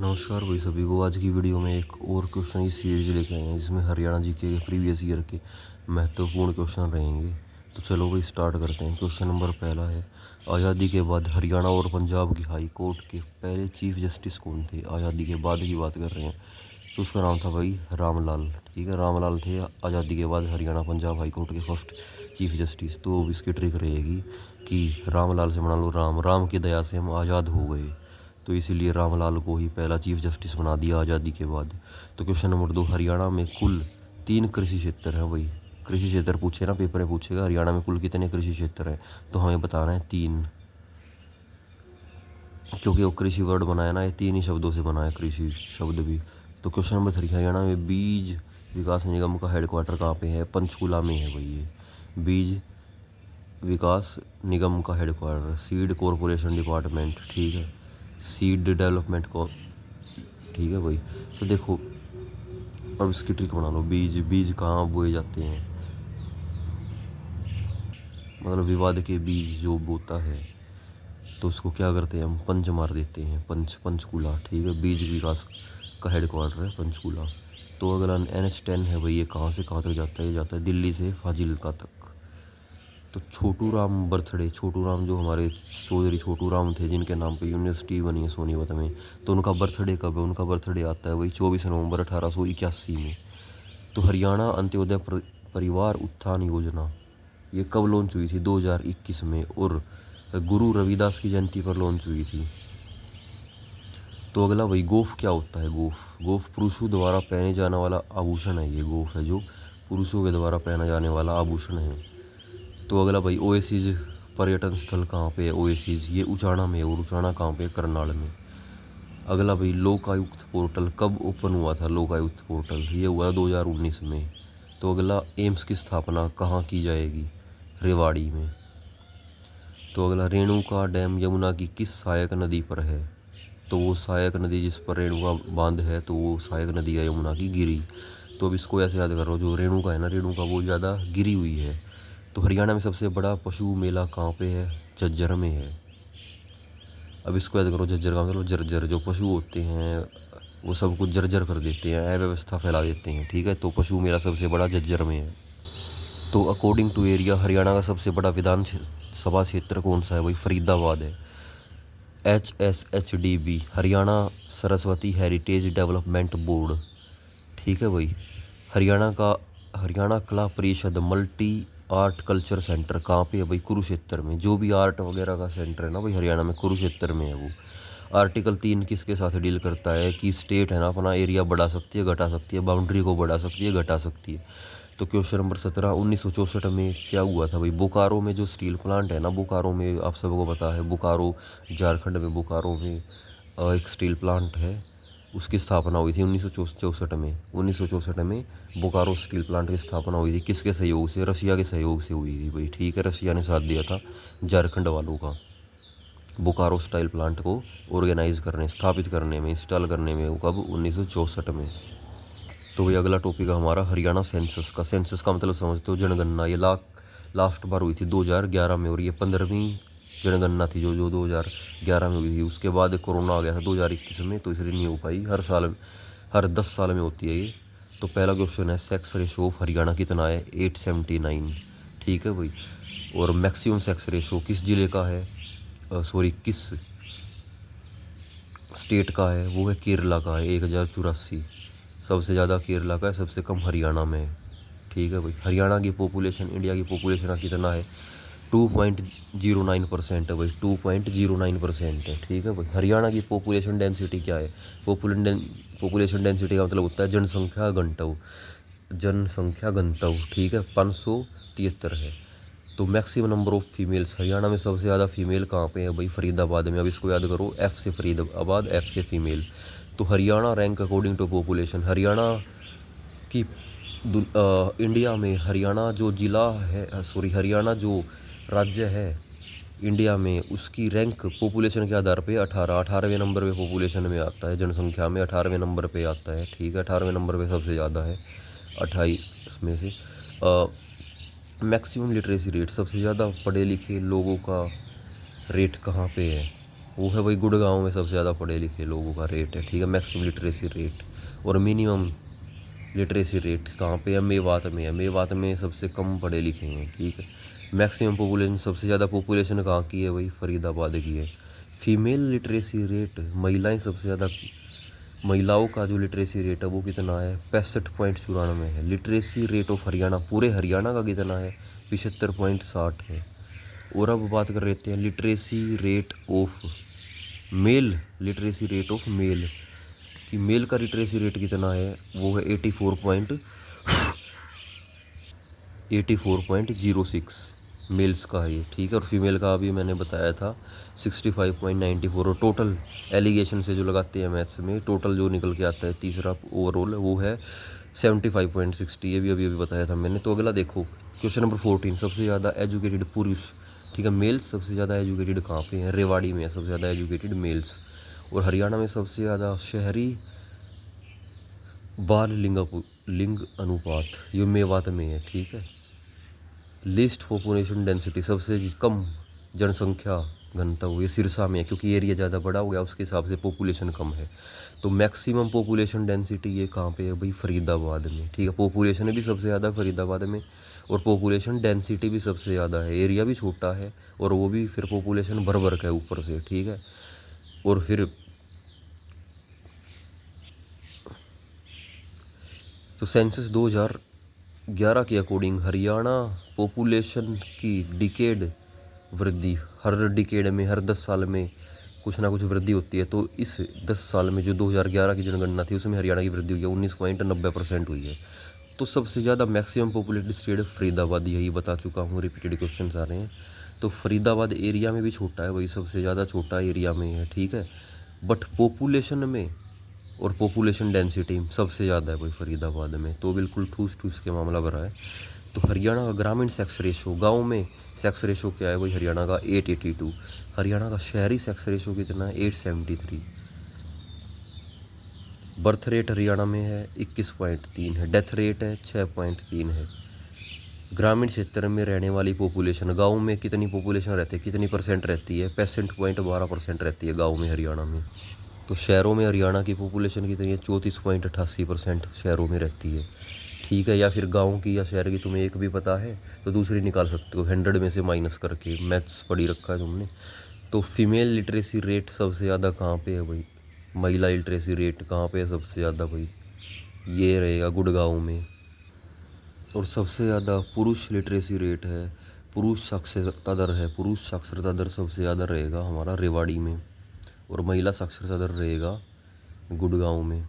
नमस्कार भाई सभी को। आज की वीडियो में एक और क्वेश्चन की सीरीज लेके आए हैं जिसमें हरियाणा जीके के प्रीवियस ईयर के महत्वपूर्ण क्वेश्चन रहेंगे। तो चलो भाई स्टार्ट करते हैं। क्वेश्चन नंबर पहला है, आज़ादी के बाद हरियाणा और पंजाब की हाई कोर्ट के पहले चीफ जस्टिस कौन थे? आज़ादी के बाद की बात कर रहे हैं, तो उसका नाम था भाई रामलाल। ठीक है, रामलाल थे आज़ादी के बाद हरियाणा पंजाब हाई कोर्ट के फर्स्ट चीफ जस्टिस। तो अब इसकी ट्रिक रहेगी कि रामलाल से बना लो राम, राम की दया से हम आज़ाद हो गए, तो इसीलिए रामलाल को ही पहला चीफ जस्टिस बना दिया आज़ादी के बाद। तो क्वेश्चन नंबर 2, हरियाणा में कुल 3 कृषि क्षेत्र हैं भाई। कृषि क्षेत्र पूछे ना, पेपर में पूछेगा हरियाणा में कुल कितने कृषि क्षेत्र हैं, तो हमें बताना है 3, क्योंकि वो कृषि वर्ड बनाया ना, ये 3 ही शब्दों से बना है कृषि शब्द भी। तो क्वेश्चन नंबर 3, हरियाणा में बीज विकास निगम का हेडक्वार्टर कहाँ पे है? पंचकुला में है भाई ये बीज विकास निगम का हेडक्वार्टर। सीड कॉरपोरेशन डिपार्टमेंट, ठीक है, सीड डेवलपमेंट को, ठीक है भाई। तो देखो अब इसकी ट्रिक बना लो। बीज बीज कहाँ बोए जाते हैं, मतलब विवाद के बीज जो बोता है तो उसको क्या करते हैं हम? पंच मार देते हैं, पंचकुला, ठीक है। बीज विकास का हेडक्वार्टर है पंचकुला। तो अगला NH10 है भाई, ये कहाँ से कहाँ तक जाता है? ये जाता है दिल्ली से फाजिल्का तक। तो छोटू राम बर्थडे, छोटू राम जो हमारे चौधरी छोटू राम थे जिनके नाम पे यूनिवर्सिटी बनी है सोनीपत में, तो उनका बर्थडे कब है? उनका बर्थडे आता है वही 24 नवंबर 1881 में। तो हरियाणा अंत्योदय परिवार उत्थान योजना ये कब लॉन्च हुई थी? 2021 में, और गुरु रविदास की जयंती पर लॉन्च हुई थी। तो अगला भाई, गोफ क्या होता है? गोफ, गोफ पुरुषों द्वारा पहने जाने वाला आभूषण है। ये गोफ है जो पुरुषों के द्वारा पहना जाने वाला आभूषण है। तो अगला भाई, ओएसिस पर्यटन स्थल कहाँ पे है? ओएसिस ये उचाना में है, और उचाना कहाँ पे? करनाल में। अगला भाई, लोकायुक्त पोर्टल कब ओपन हुआ था? लोकायुक्त पोर्टल ये हुआ 2019 में। तो अगला, एम्स की स्थापना कहाँ की जाएगी? रेवाड़ी में। तो अगला, रेणुका डैम यमुना की किस सहायक नदी पर है? तो वो सहायक नदी जिस पर रेणुका बांध है, तो वो सहायक नदी है यमुना की, गिरी। तो अब इसको ऐसे याद कर लो, जो रेणुका है ना, रेणुका वो ज़्यादा गिरी हुई है। तो हरियाणा में सबसे बड़ा पशु मेला कहाँ पे है? झज्जर में है। अब इसको याद करो, झज्जर का मतलब जर्जर, जो पशु होते हैं वो सब कुछ जर्जर कर देते हैं, अव्यवस्था फैला देते हैं, ठीक है। तो पशु मेला सबसे बड़ा झज्जर में है। तो अकॉर्डिंग टू एरिया हरियाणा का सबसे बड़ा विधान सभा क्षेत्र कौन सा है भाई? फरीदाबाद है। HSHDB Haryana Saraswati heritage development board, ठीक है भाई। हरियाणा कला परिषद मल्टी आर्ट कल्चर सेंटर कहाँ पे है भाई? कुरुक्षेत्र में। जो भी आर्ट वगैरह का सेंटर है ना भाई हरियाणा में, कुरुक्षेत्र में है वो। आर्टिकल 3 किसके साथ डील करता है कि स्टेट है ना अपना एरिया बढ़ा सकती है, घटा सकती है, बाउंड्री को बढ़ा सकती है, घटा सकती है। तो क्वेश्चन नंबर 17, 1964 में क्या हुआ था भाई? बोकारो में जो स्टील प्लांट है ना, बोकारो में आप सबको पता है, बोकारो झारखंड में, बोकारो में एक स्टील प्लांट है, उसकी स्थापना हुई थी 1964 में। 1964 में बोकारो स्टील प्लांट की स्थापना हुई थी। किसके सहयोग से? रशिया के सहयोग से हुई थी भाई, ठीक है। रशिया ने साथ दिया था झारखंड वालों का बोकारो स्टाइल प्लांट को ऑर्गेनाइज करने, स्थापित करने में, इंस्टॉल करने में। कब? 1964 में। तो भाई अगला टॉपिक है हमारा हरियाणा सेंसस का। सेंसस का मतलब समझते हो, जनगणना। ये लास्ट बार हुई थी 2011 में, और ये 15वीं जनगणना थी जो 2011 में हुई थी। उसके बाद कोरोना आ गया था 2021 में, तो इसलिए नहीं हो पाई। हर 10 साल में होती है ये। तो पहला क्वेश्चन है, सेक्स रेशो ऑफ हरियाणा कितना है? 879, ठीक है भाई। और मैक्सिमम सेक्स रेशो किस जिले का है? किस स्टेट का है? वो है केरला का है, 1084। सबसे ज़्यादा केरला का है, सबसे कम हरियाणा में है, ठीक है भाई। हरियाणा की पॉपुलेशन इंडिया की पॉपुलेशन का कितना है? 2.09% है भाई, 2.09% है, ठीक है भाई। हरियाणा की पॉपुलेशन डेंसिटी क्या है? पॉपुलेशन डेंसिटी का मतलब होता है जनसंख्या घनत्व, ठीक है, 573 है। तो maximum number of females Haryana में सबसे ज़्यादा फीमेल कहाँ पे है भाई? फरीदाबाद में। अब इसको याद करो, F से फरीदाबाद, F से फीमेल। तो Haryana rank according to population, Haryana की इंडिया में हरियाणा जो ज़िला है, हरियाणा जो राज्य है इंडिया में, उसकी रैंक पॉपुलेशन के आधार पे 18वें नंबर पे पॉपुलेशन में आता है, जनसंख्या में 18वें नंबर पे आता है, ठीक है। 18वें नंबर पे सबसे ज़्यादा है 28 में से। मैक्सिमम लिटरेसी रेट, सबसे ज़्यादा पढ़े लिखे लोगों का रेट कहाँ पे है? वो है भाई गुड़गांव में सबसे ज़्यादा पढ़े लिखे लोगों का रेट है, ठीक है, मैक्सिमम लिटरेसी रेट। और मिनिमम लिटरेसी रेट कहाँ पे है? मेवात में है। मेवात में सबसे कम पढ़े लिखे हैं, ठीक है। मैक्सिमम पॉपुलेशन, सबसे ज़्यादा पॉपुलेशन कहाँ की है भाई? फरीदाबाद की है। फीमेल लिटरेसी रेट, महिलाएं सबसे ज़्यादा, महिलाओं का जो लिटरेसी रेट है वो कितना है? 65.94 है। लिटरेसी रेट ऑफ हरियाणा, पूरे हरियाणा का कितना है? 75.60 है। और अब बात कर लेते हैं literacy rate of male, literacy rate of male कि मेल का लिटरेसी रेट कितना है? वो है 84.06 मेल्स का है ये, ठीक है। और फीमेल का अभी मैंने बताया था 65.94। और टोटल एलिगेशन से जो लगाते हैं मैथ्स में, टोटल जो निकल के आता है तीसरा ओवरऑल वो है 75.60। ये भी अभी अभी बताया था मैंने। तो अगला देखो क्वेश्चन नंबर 14, सबसे ज़्यादा एजुकेटेड पुरुष, ठीक है, मेल्स सबसे ज़्यादा एजुकेटेड कहाँ पे हैं? रेवाड़ी में है सबसे ज़्यादा एजुकेटेड मेल्स। और हरियाणा में सबसे ज़्यादा शहरी बाल लिंग अनुपात ये मेवात में है, ठीक है। लिस्ट पॉपुलेशन डेंसिटी, सबसे कम जनसंख्या घनत्व वो ये सिरसा में है, क्योंकि एरिया ज़्यादा बड़ा हो गया उसके हिसाब से पॉपुलेशन कम है। तो मैक्सिमम पॉपुलेशन डेंसिटी ये कहाँ पे है भाई? फरीदाबाद में, ठीक है। पॉपुलेशन भी सबसे ज़्यादा फरीदाबाद में, और पॉपुलेशन डेंसिटी भी सबसे ज़्यादा है। एरिया भी छोटा है और वो भी फिर पॉपुलेशन भर भर का है ऊपर से, ठीक है। और फिर तो सेंसस 2011 के अकॉर्डिंग हरियाणा पॉपुलेशन की डिकेड वृद्धि, हर डिकेड में, हर 10 साल में कुछ ना कुछ वृद्धि होती है। तो इस 10 साल में जो 2011 की जनगणना थी उसमें हरियाणा की वृद्धि हुई है 19.90% हुई है। तो सबसे ज़्यादा मैक्सिमम पॉपुलेटेड स्टेट फरीदाबाद, यही बता चुका हूँ, रिपीटेड क्वेश्चन आ रहे हैं। तो फरीदाबाद एरिया में भी छोटा है, वही सबसे ज़्यादा छोटा एरिया में है, ठीक है। बट पॉपुलेशन में और पॉपुलेशन डेंसिटी सबसे ज़्यादा है भाई फरीदाबाद में। तो बिल्कुल ठूस ठूस के मामला भरा है। तो हरियाणा का ग्रामीण सेक्स रेशो, गांव में सेक्स रेशो क्या है भाई? हरियाणा का 882। हरियाणा का शहरी सेक्स रेशो कितना है? 873। बर्थ रेट हरियाणा में है 21.3 है। डेथ रेट है 6.3 है। ग्रामीण क्षेत्र में रहने वाली पॉपुलेशन, गाँव में कितनी पॉपुलेशन रहती है, कितनी परसेंट रहती है? 65.12% रहती है गाँव में हरियाणा में। तो शहरों में हरियाणा की पॉपुलेशन कितनी है? 34.88% शहरों में रहती है, ठीक है। या फिर गांव की या शहर की तुम्हें एक भी पता है तो दूसरी निकाल सकते हो 100 में से माइनस करके, मैथ्स पढ़ी रखा है तुमने। तो फीमेल लिटरेसी रेट सबसे ज़्यादा कहाँ पे है भाई? महिला लिटरेसी रेट कहाँ पे है सबसे ज़्यादा भाई? ये रहेगा गुड़गांव में। और सबसे ज़्यादा पुरुष लिटरेसी रेट है, पुरुष साक्षरता दर है, पुरुष साक्षरता दर सबसे ज़्यादा रहेगा हमारा रेवाड़ी में। और महिला साक्षरता दर रहेगा गुड़गांव में।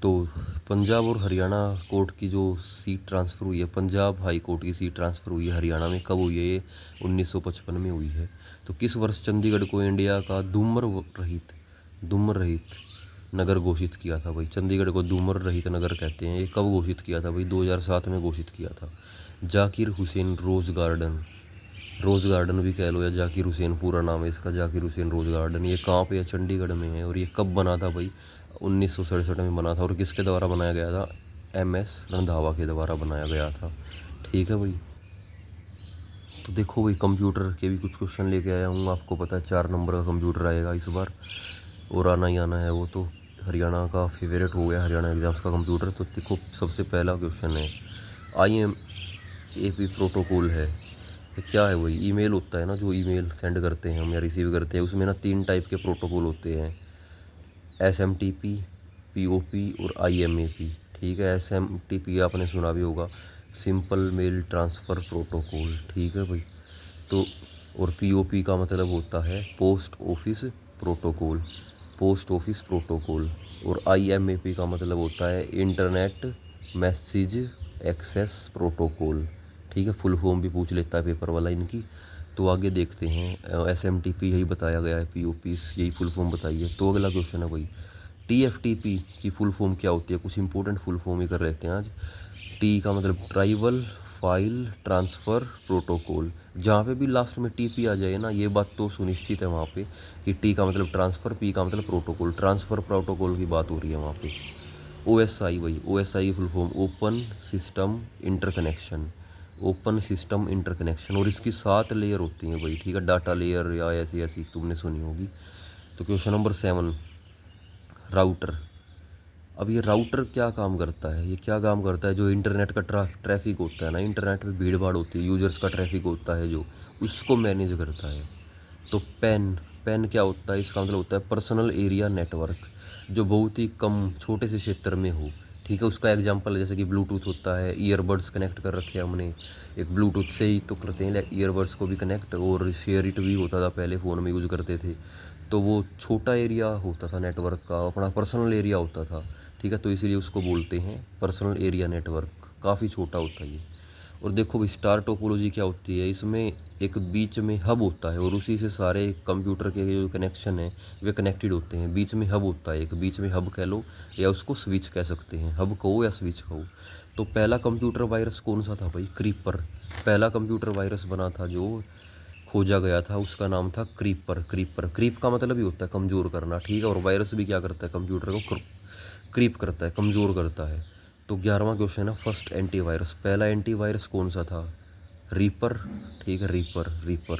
तो पंजाब और हरियाणा कोर्ट की जो सीट ट्रांसफ़र हुई है, पंजाब हाई कोर्ट की सीट ट्रांसफ़र हुई है हरियाणा में, कब हुई है? ये 1955 में हुई है। तो किस वर्ष चंडीगढ़ को इंडिया का धूम्र रहित नगर घोषित किया था भाई? चंडीगढ़ को धूम्र रहित नगर कहते हैं। ये कब घोषित किया था भाई? 2007 में घोषित किया था। जाकिर हुसैन रोज़ गार्डन भी कह लो, या जाकिर हुसैन पूरा नाम है इसका, जाकिर हुसैन रोज़ गार्डन। ये कहाँ पे है? चंडीगढ़ में है। और ये कब बना था भाई? 1967 में बना था। और किसके द्वारा बनाया गया था? MS रंधावा के द्वारा बनाया गया था, ठीक है भाई। तो देखो भाई कंप्यूटर के भी कुछ क्वेश्चन लेके आया हूँ। आपको पता है 4 नंबर का कंप्यूटर आएगा इस बार, और आना ही आना है वो। तो हरियाणा का फेवरेट हो गया हरियाणा एग्जाम्स का कंप्यूटर। तो देखो सबसे पहला क्वेश्चन है, IMAP प्रोटोकॉल है, ये क्या है भाई? ईमेल होता है ना, जो ईमेल सेंड करते हैं हम या रिसीव करते हैं, उसमें ना 3 टाइप के प्रोटोकॉल होते हैं, SMTP, POP और IMAP, ठीक है। SMTP आपने सुना भी होगा, सिंपल मेल ट्रांसफ़र प्रोटोकॉल, ठीक है भाई। तो और POP का मतलब होता है post office protocol, post office protocol. और IMAP का मतलब होता है इंटरनेट मैसेज एक्सेस प्रोटोकॉल, ठीक है। फुल फॉर्म भी पूछ लेता है पेपर वाला इनकी। तो आगे देखते हैं। SMTP यही बताया गया है, POP यही फुल फॉर्म बताई है। तो अगला क्वेश्चन है भाई, TFTP की फुल फॉर्म क्या होती है? कुछ इंपॉर्टेंट फुल फॉर्म ही कर लेते हैं आज। T का मतलब ट्राइबल फाइल ट्रांसफ़र प्रोटोकॉल। जहाँ पे भी लास्ट में TP आ जाए ना, ये बात तो सुनिश्चित है वहाँ पे कि T का मतलब ट्रांसफ़र, P का मतलब प्रोटोकॉल, ट्रांसफ़र प्रोटोकॉल की बात हो रही है वहाँ पे। OSI भाई, OSI की full form open system interconnection. Open system interconnection, और इसकी 7 लेयर होती हैं भाई, ठीक है, डाटा लेयर या ऐसी ऐसी तुमने सुनी होगी। तो क्वेश्चन नंबर 7, राउटर। अब ये राउटर क्या काम करता है, ये क्या काम करता है, जो इंटरनेट का ट्रैफिक होता है ना, इंटरनेट पे भीड़ भाड़ होती है, यूजर्स का ट्रैफिक होता है जो, उसको मैनेज करता है। तो पेन, पेन क्या होता है, इसका मतलब होता है पर्सनल एरिया नेटवर्क, जो बहुत ही कम छोटे से क्षेत्र में हो, ठीक है। उसका एग्जांपल जैसे कि ब्लूटूथ होता है, ईयरबड्स कनेक्ट कर रखे हैं हमने, एक ब्लूटूथ से ही तो करते हैं ईयरबड्स को भी कनेक्ट, और शेयर इट भी होता था पहले, फ़ोन में यूज़ करते थे। तो वो छोटा एरिया होता था नेटवर्क का, अपना पर्सनल एरिया होता था, ठीक है। तो इसीलिए उसको बोलते हैं पर्सनल एरिया नेटवर्क, काफ़ी छोटा होता है ये। और देखो भाई स्टार टोपोलॉजी क्या होती है, इसमें एक बीच में हब होता है, और उसी से सारे कंप्यूटर के जो कनेक्शन है वे कनेक्टेड होते हैं। बीच में हब होता है, एक बीच में हब कह लो, या उसको स्विच कह सकते हैं, हब कहो या स्विच कहो। तो पहला कंप्यूटर वायरस कौन सा था भाई, क्रीपर। पहला कंप्यूटर वायरस बना था जो खोजा गया था, उसका नाम था क्रीपर। क्रीपर, क्रीप का मतलब ही होता है कमज़ोर करना, ठीक है। और वायरस भी क्या करता है, कंप्यूटर को क्रीप करता है, कमज़ोर करता है। तो 11वां क्वेश्चन है, फर्स्ट एंटीवायरस। पहला एंटीवायरस कौन सा था, रीपर, ठीक है, रीपर, रीपर,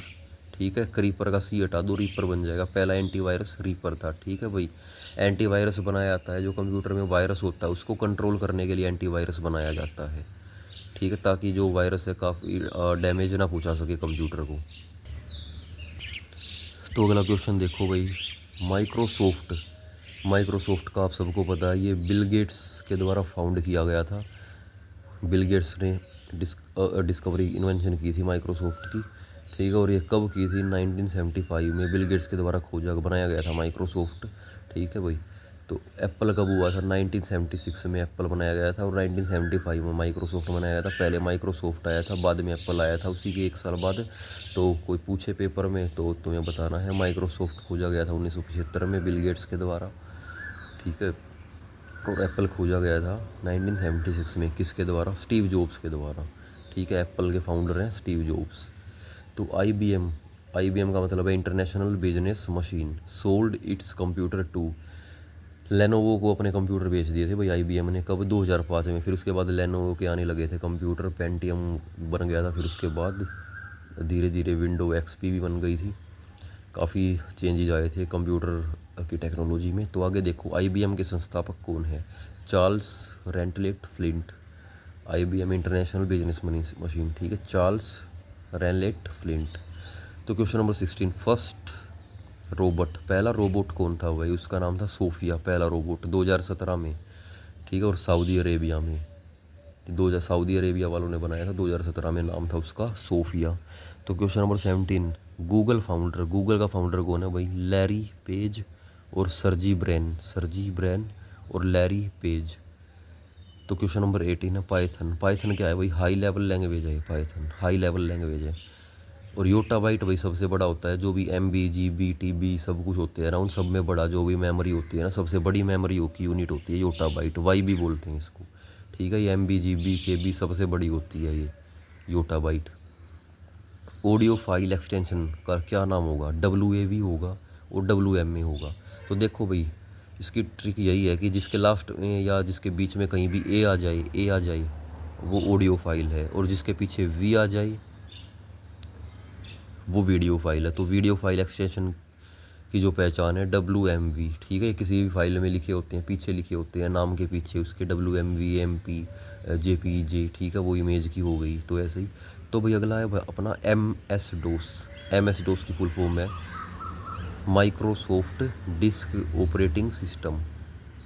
ठीक है। क्रीपर का सी हटा दो, रीपर बन जाएगा। पहला एंटीवायरस रीपर था, ठीक है भाई। एंटीवायरस बनाया जाता है जो कंप्यूटर में वायरस होता है उसको कंट्रोल करने के लिए एंटीवायरस बनाया जाता है, ठीक है, ताकि जो वायरस है काफ़ी डैमेज ना पहुंचा सके कंप्यूटर को। तो अगला क्वेश्चन देखो भाई, माइक्रोसॉफ्ट। माइक्रोसॉफ्ट का आप सबको पता है, ये बिल गेट्स के द्वारा फाउंड किया गया था। बिल गेट्स ने डिस्कवरी इन्वेंशन की थी माइक्रोसॉफ्ट की, ठीक है। और ये कब की थी, 1975 में बिल गेट्स के द्वारा खोजा बनाया गया था माइक्रोसॉफ्ट, ठीक है भाई। तो एप्पल कब हुआ था, 1976 में एप्पल बनाया गया था, और 1975 में माइक्रोसॉफ्ट बनाया गया था। पहले माइक्रोसॉफ्ट आया था, बाद में एप्पल आया था उसी के 1 साल बाद। तो कोई पूछे पेपर में तो तुम्हें बताना है, माइक्रोसॉफ्ट खोजा गया था 1975 में बिल गेट्स के द्वारा, ठीक है। और एप्पल खोजा गया था 1976 में, किसके द्वारा, स्टीव जॉब्स के द्वारा, ठीक है। एप्पल के फाउंडर हैं स्टीव जॉब्स। तो IBM, IBM का मतलब है international business machine, sold its computer to Lenovo को, अपने कंप्यूटर बेच दिए थे भाई IBM ने, कब, 2005 में। फिर उसके बाद लेनोवो के आने लगे थे कंप्यूटर, पेंटियम बन गया था, फिर उसके बाद धीरे धीरे विंडो XP भी बन गई थी, काफ़ी चेंजेज आए थे कंप्यूटर की टेक्नोलॉजी में। तो आगे देखो, IBM के संस्थापक कौन है, Charles Ranlett Flint. IBM international business machine, ठीक है, चार्ल्स रेनलेट फ्लिंट। तो क्वेश्चन नंबर 16, फर्स्ट रोबोट। पहला रोबोट कौन था भाई, उसका नाम था सोफिया, पहला रोबोट 2017 में, ठीक है। और सऊदी अरेबिया में, 2000 सऊदी अरेबिया वालों ने बनाया था 2017 में, नाम था उसका सोफिया। तो question number 17, Google founder. Google का फाउंडर कौन है भाई, लैरी पेज और सर्जी ब्रेन, सर्जी ब्रेन और लैरी पेज। तो क्वेश्चन नंबर 18 है, पाइथन। पाइथन क्या है भाई, हाई लेवल लैंग्वेज है पाइथन, हाई लेवल लैंग्वेज है। और योटाबाइट भाई सबसे बड़ा होता है, जो भी MB GB TB सब कुछ होते हैं ना, उन सब में बड़ा जो भी मेमोरी होती है ना, सबसे बड़ी मेमोरी की यूनिट होती है योटाबाइट, वाई भी बोलते हैं इसको, ठीक है। ये MB GB KB सबसे बड़ी होती है ये योटाबाइट। ऑडियो फाइल एक्सटेंशन का क्या नाम होगा, WAV होगा और WMA होगा। तो देखो भाई इसकी ट्रिक यही है कि जिसके लास्ट में या जिसके बीच में कहीं भी A आ जाए वो ऑडियो फाइल है, और जिसके पीछे V आ जाए वो वीडियो फाइल है। तो वीडियो फाइल एक्सटेंशन की जो पहचान है WMV, ठीक है। किसी भी फाइल में लिखे होते हैं, पीछे लिखे होते हैं नाम के पीछे उसके WMV MP JPEG, ठीक है, वो इमेज की हो गई। तो ऐसे ही। तो भाई अगला है अपना MS DOS। MS DOS की फुल फॉर्म है माइक्रोसॉफ्ट डिस्क ऑपरेटिंग सिस्टम,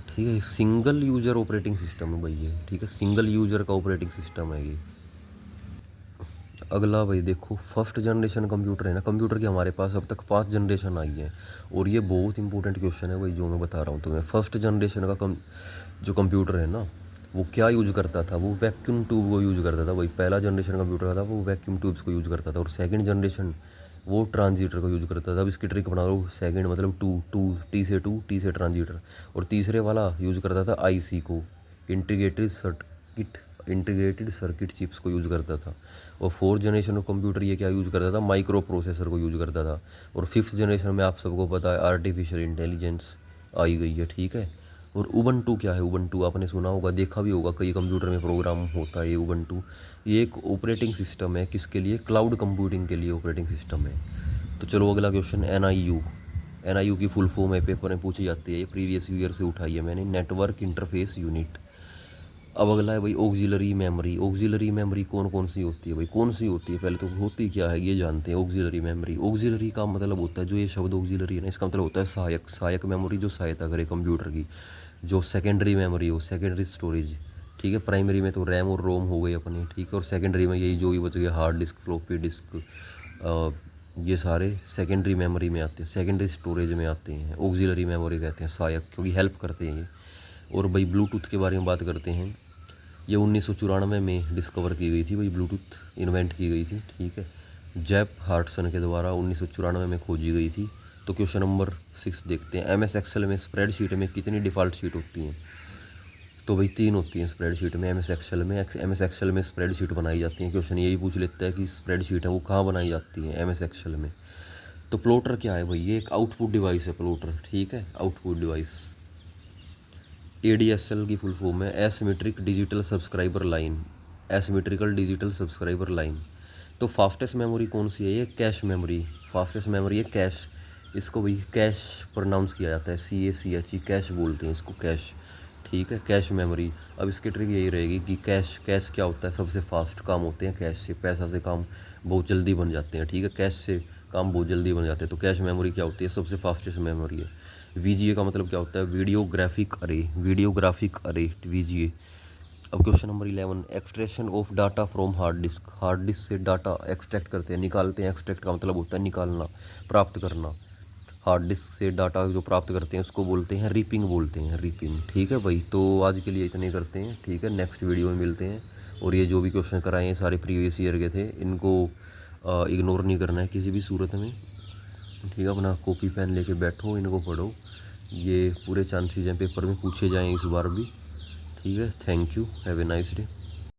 ठीक है। सिंगल यूजर ऑपरेटिंग सिस्टम है भाई ये, ठीक है, सिंगल यूजर का ऑपरेटिंग सिस्टम है ये। अगला भाई देखो, फर्स्ट जनरेशन कंप्यूटर है ना, कंप्यूटर की हमारे पास अब तक 5 जनरेशन आई है, और ये बहुत इंपॉर्टेंट क्वेश्चन है भाई जो मैं बता रहा हूँ तुम्हें। फर्स्ट जनरेशन का जो कंप्यूटर है ना, वो क्या यूज करता था, वो वैक्यूम ट्यूब को यूज करता था भाई। पहला जनरेशन कंप्यूटर था वो वैक्यूम ट्यूब्स को यूज करता था, और सेकंड जनरेशन वो ट्रांजिटर को यूज करता था। अब इसकी ट्रिक बना लो, सेकंड मतलब T से ट्रांजिटर, और तीसरे वाला यूज करता था IC को, इंटीग्रेटेड सर्किट चिप्स को यूज़ करता था। और फोर्थ जनरेशन कंप्यूटर ये क्या यूज़ करता था, माइक्रो प्रोसेसर को यूज़ करता था। और फिफ्थ जनरेशन में आप सबको पता है आर्टिफिशियल इंटेलिजेंस आई गई है, ठीक है। और उबंटू क्या है? उबंटू आपने सुना होगा, देखा भी होगा, कई कंप्यूटर में प्रोग्राम होता है ये उबंटू। ये एक ऑपरेटिंग सिस्टम है, किसके लिए? क्लाउड कंप्यूटिंग के लिए ऑपरेटिंग सिस्टम है। तो चलो अगला क्वेश्चन, एन आई यू की फुल फॉर्म है, पेपर में पूछी जाती है, ये प्रीवियस ईयर से उठाई है मैंने, नेटवर्क इंटरफेस यूनिट। अब अगला है भाई ऑक्सिलरी मेमोरी। ऑक्सिलरी मेमोरी कौन कौन सी होती है भाई? कौन सी होती है? पहले तो होती क्या है ये जानते हैं। ऑक्सिलरी मेमोरी, ऑक्सिलरी का मतलब होता है, जो ये शब्द ऑक्सिलरी है ना, इसका मतलब होता है सहायक। सहायक मेमोरी जो सहायता करे कंप्यूटर की। जो सेकेंडरी मेमोरी हो, सेकेंडरी स्टोरेज, ठीक है। प्राइमरी में तो रैम और रोम हो गई अपनी, ठीक है। और सेकेंडरी में यही जो भी बच गया, हार्ड डिस्क, फ्लॉपी डिस्क, ये सारे सेकेंडरी मेमोरी में आते हैं, सेकेंडरी स्टोरेज में आते हैं। ऑक्सिलरी मेमोरी कहते हैं सहायक, क्योंकि हेल्प करते हैं ये। और भाई ब्लूटूथ के बारे में बात करते हैं। ये 1994 में डिस्कवर की गई थी भाई, ब्लूटूथ इन्वेंट की गई थी, ठीक है। जेप हार्टसन के द्वारा 1994 में खोजी गई थी। तो क्वेश्चन नंबर 6 देखते हैं। एम एस एक्सेल में स्प्रेडशीट में कितनी डिफ़ॉल्ट शीट होती हैं? तो भाई 3 होती हैं स्प्रेडशीट में। एम एस एक्सेल में स्प्रेडशीट बनाई जाती हैं। क्वेश्चन यही पूछ लेता है कि स्प्रेडशीट है वो कहाँ बनाई जाती हैं? एम एस एक्सेल में। तो प्लॉटर क्या है भाई? ये एक आउटपुट डिवाइस है प्लॉटर, ठीक है, आउटपुट डिवाइस। ADSL की फुल फॉर्म है asymmetric digital subscriber line, asymmetrical digital subscriber line. तो फास्टेस्ट मेमोरी कौन सी है? ये कैश मेमोरी, फास्टेस्ट मेमोरी है कैश। इसको भी कैश प्रोनाउंस किया जाता है, CACH, कैश बोलते हैं इसको, कैश, ठीक है, कैश मेमोरी। अब इसकी ट्रिक यही रहेगी कि कैश क्या होता है? सबसे फास्ट काम होते हैं कैश से, पैसा से काम बहुत जल्दी बन जाते हैं, ठीक है, कैश से काम बहुत जल्दी बन जाते हैं। तो कैश मेमोरी क्या होती है? सबसे फास्टेस्ट मेमोरी है। VGA का मतलब क्या होता है? वीडियोग्राफिक अरे, वीडियोग्राफिक अरे, VGA। अब question number 11, extraction of data from hard disk. Hard disk से डाटा एक्सट्रैक्ट करते हैं, निकालते हैं। एक्सट्रैक्ट का मतलब होता है निकालना, प्राप्त करना। हार्ड डिस्क से डाटा जो प्राप्त करते हैं उसको बोलते हैं रीपिंग, बोलते हैं रीपिंग, ठीक है भाई। तो आज के लिए इतने करते हैं, ठीक है, नेक्स्ट वीडियो में मिलते हैं। और ये जो भी क्वेश्चन कराए हैं सारे प्रीवियस ईयर के थे, इनको इग्नोर नहीं करना है किसी भी सूरत में, ठीक है। अपना कॉपी पेन लेके बैठो, इनको पढ़ो, ये पूरे चांसेस हैं पेपर में पूछे जाएँ इस बार भी, ठीक है। Thank you, have a nice day.